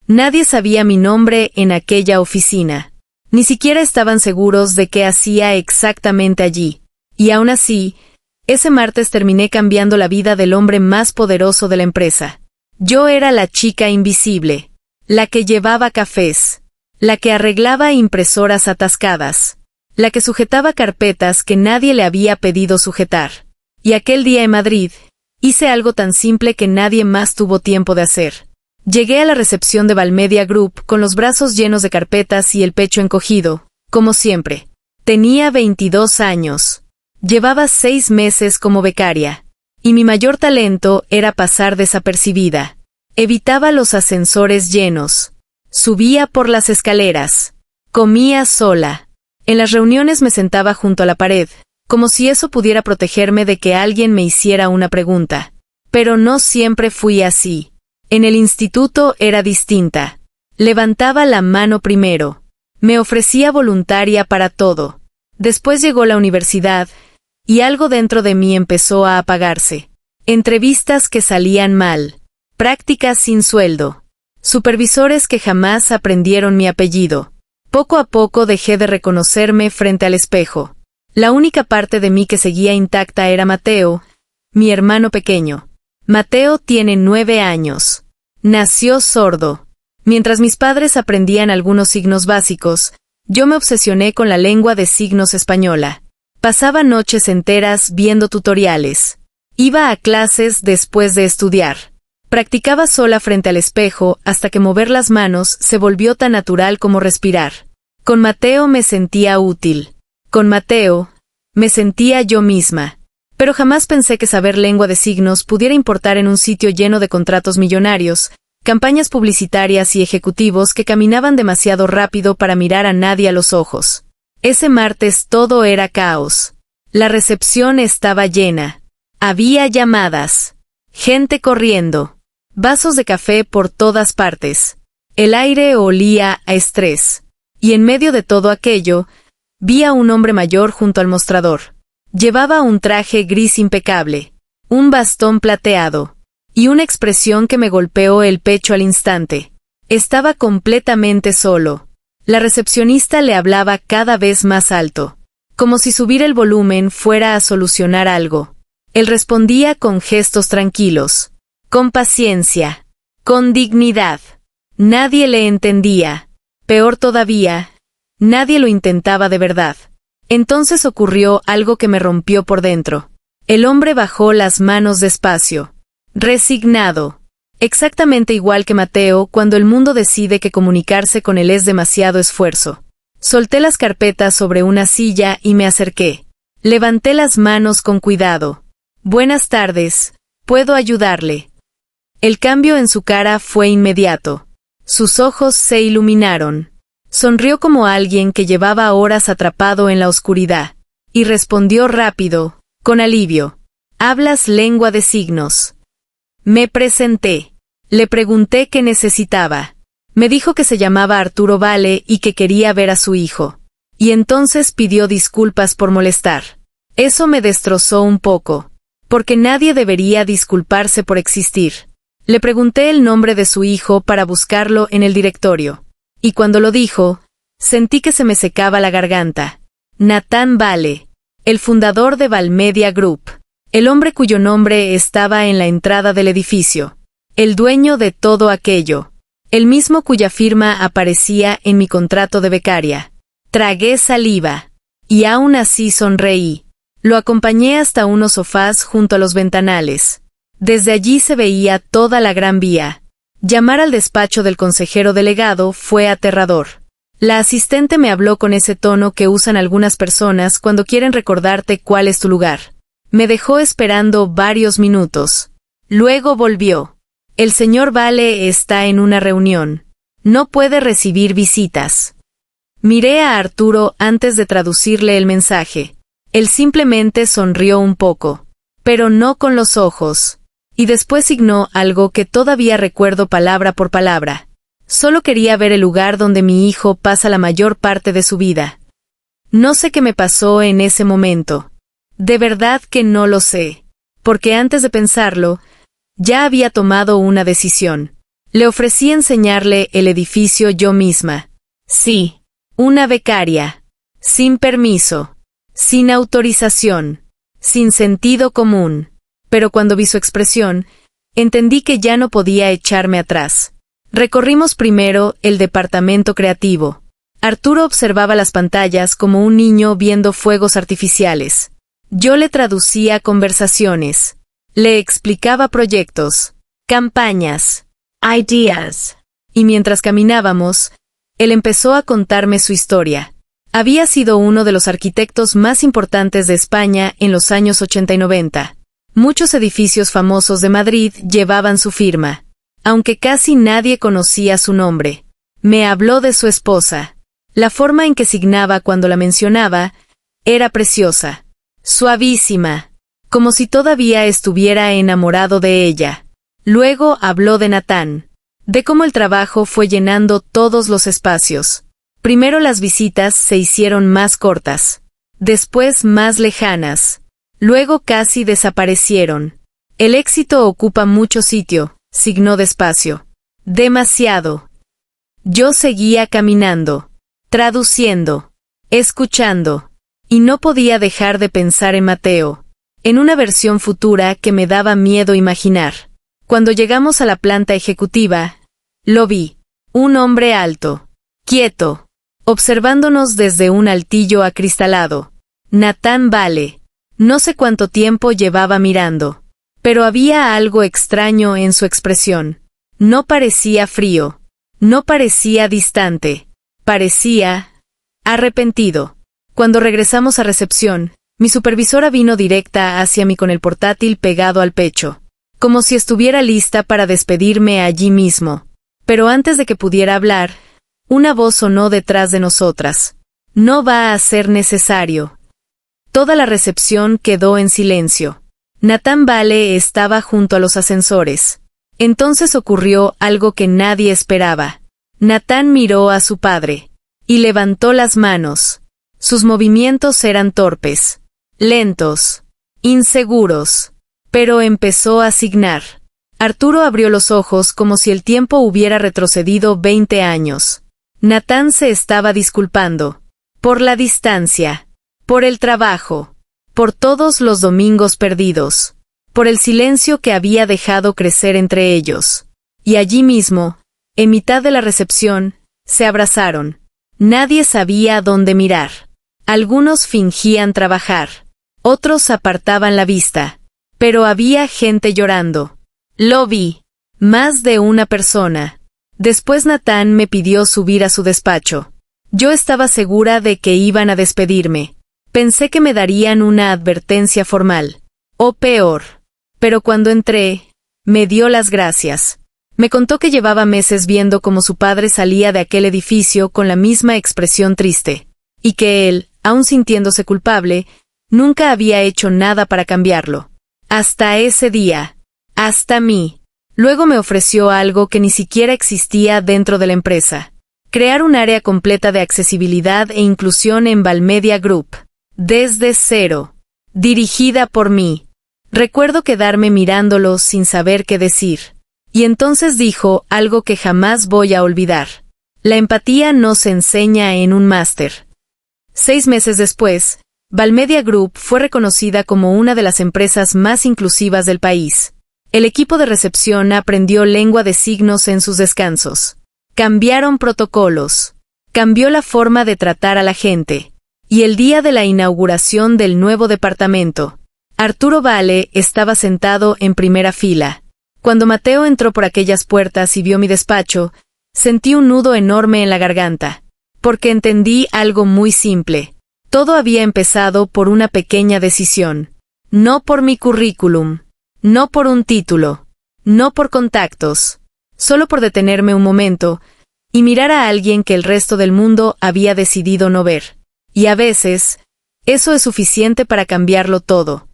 Nadie sabía mi nombre en aquella oficina. Ni siquiera estaban seguros de qué hacía exactamente allí. Y aún así, ese martes terminé cambiando la vida del hombre más poderoso de la empresa. Yo era la chica invisible, la que llevaba cafés, la que arreglaba impresoras atascadas, la que sujetaba carpetas que nadie le había pedido sujetar. Y aquel día en Madrid, hice algo tan simple que nadie más tuvo tiempo de hacer. Llegué a la recepción de Valmedia Group con los brazos llenos de carpetas y el pecho encogido, como siempre. Tenía 22 años. Llevaba 6 meses como becaria. Y mi mayor talento era pasar desapercibida. Evitaba los ascensores llenos. Subía por las escaleras. Comía sola. En las reuniones me sentaba junto a la pared, como si eso pudiera protegerme de que alguien me hiciera una pregunta. Pero no siempre fui así. En el instituto era distinta. Levantaba la mano primero. Me ofrecía voluntaria para todo. Después llegó la universidad, y algo dentro de mí empezó a apagarse. Entrevistas que salían mal. Prácticas sin sueldo. Supervisores que jamás aprendieron mi apellido. Poco a poco dejé de reconocerme frente al espejo. La única parte de mí que seguía intacta era Mateo, mi hermano pequeño. Mateo tiene 9 años. Nació sordo. Mientras mis padres aprendían algunos signos básicos, yo me obsesioné con la lengua de signos española. Pasaba noches enteras viendo tutoriales. Iba a clases después de estudiar. Practicaba sola frente al espejo hasta que mover las manos se volvió tan natural como respirar. Con Mateo me sentía útil. Con Mateo, me sentía yo misma. Pero jamás pensé que saber lengua de signos pudiera importar en un sitio lleno de contratos millonarios, campañas publicitarias y ejecutivos que caminaban demasiado rápido para mirar a nadie a los ojos. Ese martes todo era caos. La recepción estaba llena. Había llamadas. Gente corriendo. Vasos de café por todas partes. El aire olía a estrés. Y en medio de todo aquello, vi a un hombre mayor junto al mostrador. Llevaba un traje gris impecable, un bastón plateado, y una expresión que me golpeó el pecho al instante. Estaba completamente solo. La recepcionista le hablaba cada vez más alto, como si subir el volumen fuera a solucionar algo. Él respondía con gestos tranquilos, con paciencia, con dignidad. Nadie le entendía. Peor todavía, nadie lo intentaba de verdad. Entonces ocurrió algo que me rompió por dentro. El hombre bajó las manos despacio, resignado, exactamente igual que Mateo cuando el mundo decide que comunicarse con él es demasiado esfuerzo. Solté las carpetas sobre una silla y me acerqué. Levanté las manos con cuidado. Buenas tardes, ¿puedo ayudarle? El cambio en su cara fue inmediato. Sus ojos se iluminaron. Sonrió como alguien que llevaba horas atrapado en la oscuridad, y respondió rápido, con alivio. ¿Hablas lengua de signos? Me presenté. Le pregunté qué necesitaba. Me dijo que se llamaba Arturo Vale y que quería ver a su hijo. Y entonces pidió disculpas por molestar. Eso me destrozó un poco, porque nadie debería disculparse por existir. Le pregunté el nombre de su hijo para buscarlo en el directorio. Y cuando lo dijo, sentí que se me secaba la garganta. Nathan Vale, el fundador de Valmedia Group, el hombre cuyo nombre estaba en la entrada del edificio, el dueño de todo aquello, el mismo cuya firma aparecía en mi contrato de becaria. Tragué saliva, y aún así sonreí. Lo acompañé hasta unos sofás junto a los ventanales. Desde allí se veía toda la Gran Vía. Llamar al despacho del consejero delegado fue aterrador. La asistente me habló con ese tono que usan algunas personas cuando quieren recordarte cuál es tu lugar. Me dejó esperando varios minutos. Luego volvió. El señor Vale está en una reunión. No puede recibir visitas. Miré a Arturo antes de traducirle el mensaje. Él simplemente sonrió un poco, pero no con los ojos. Y después signó algo que todavía recuerdo palabra por palabra. Solo quería ver el lugar donde mi hijo pasa la mayor parte de su vida. No sé qué me pasó en ese momento. De verdad que no lo sé. Porque antes de pensarlo, ya había tomado una decisión. Le ofrecí enseñarle el edificio yo misma. Sí, una becaria. Sin permiso. Sin autorización. Sin sentido común. Pero cuando vi su expresión, entendí que ya no podía echarme atrás. Recorrimos primero el departamento creativo. Arturo observaba las pantallas como un niño viendo fuegos artificiales. Yo le traducía conversaciones. Le explicaba proyectos, campañas, ideas. Y mientras caminábamos, él empezó a contarme su historia. Había sido uno de los arquitectos más importantes de España en los años 80 y 90. Muchos edificios famosos de Madrid llevaban su firma, aunque casi nadie conocía su nombre. Me habló de su esposa. La forma en que signaba cuando la mencionaba era preciosa, suavísima, como si todavía estuviera enamorado de ella. Luego habló de Natán, de cómo el trabajo fue llenando todos los espacios. Primero las visitas se hicieron más cortas, después más lejanas, luego casi desaparecieron. El éxito ocupa mucho sitio, signó despacio. Demasiado. Yo seguía caminando, traduciendo, escuchando, y no podía dejar de pensar en Mateo, en una versión futura que me daba miedo imaginar. Cuando llegamos a la planta ejecutiva, lo vi, un hombre alto, quieto, observándonos desde un altillo acristalado. Natán Vale. No sé cuánto tiempo llevaba mirando, pero había algo extraño en su expresión. No parecía frío, no parecía distante, parecía arrepentido. Cuando regresamos a recepción, mi supervisora vino directa hacia mí con el portátil pegado al pecho, como si estuviera lista para despedirme allí mismo. Pero antes de que pudiera hablar, una voz sonó detrás de nosotras. No va a ser necesario. Toda la recepción quedó en silencio. Natán Vale estaba junto a los ascensores. Entonces ocurrió algo que nadie esperaba. Natán miró a su padre y levantó las manos. Sus movimientos eran torpes, lentos, inseguros, pero empezó a signar. Arturo abrió los ojos como si el tiempo hubiera retrocedido 20 años. Natán se estaba disculpando. Por la distancia, por el trabajo, por todos los domingos perdidos, por el silencio que había dejado crecer entre ellos. Y allí mismo, en mitad de la recepción, se abrazaron. Nadie sabía dónde mirar. Algunos fingían trabajar, otros apartaban la vista, pero había gente llorando. Lo vi, más de una persona. Después Natán me pidió subir a su despacho. Yo estaba segura de que iban a despedirme. Pensé que me darían una advertencia formal, o peor. Pero cuando entré, me dio las gracias. Me contó que llevaba meses viendo cómo su padre salía de aquel edificio con la misma expresión triste, y que él, aun sintiéndose culpable, nunca había hecho nada para cambiarlo. Hasta ese día. Hasta mí. Luego me ofreció algo que ni siquiera existía dentro de la empresa. Crear un área completa de accesibilidad e inclusión en Valmedia Group. Desde cero. Dirigida por mí. Recuerdo quedarme mirándolo sin saber qué decir. Y entonces dijo algo que jamás voy a olvidar. La empatía no se enseña en un máster. 6 meses después, Valmedia Group fue reconocida como una de las empresas más inclusivas del país. El equipo de recepción aprendió lengua de signos en sus descansos. Cambiaron protocolos. Cambió la forma de tratar a la gente. Y el día de la inauguración del nuevo departamento, Arturo Vale estaba sentado en primera fila. Cuando Mateo entró por aquellas puertas y vio mi despacho, sentí un nudo enorme en la garganta, porque entendí algo muy simple. Todo había empezado por una pequeña decisión. No por mi currículum. No por un título, no por contactos, solo por detenerme un momento y mirar a alguien que el resto del mundo había decidido no ver. Y a veces, eso es suficiente para cambiarlo todo.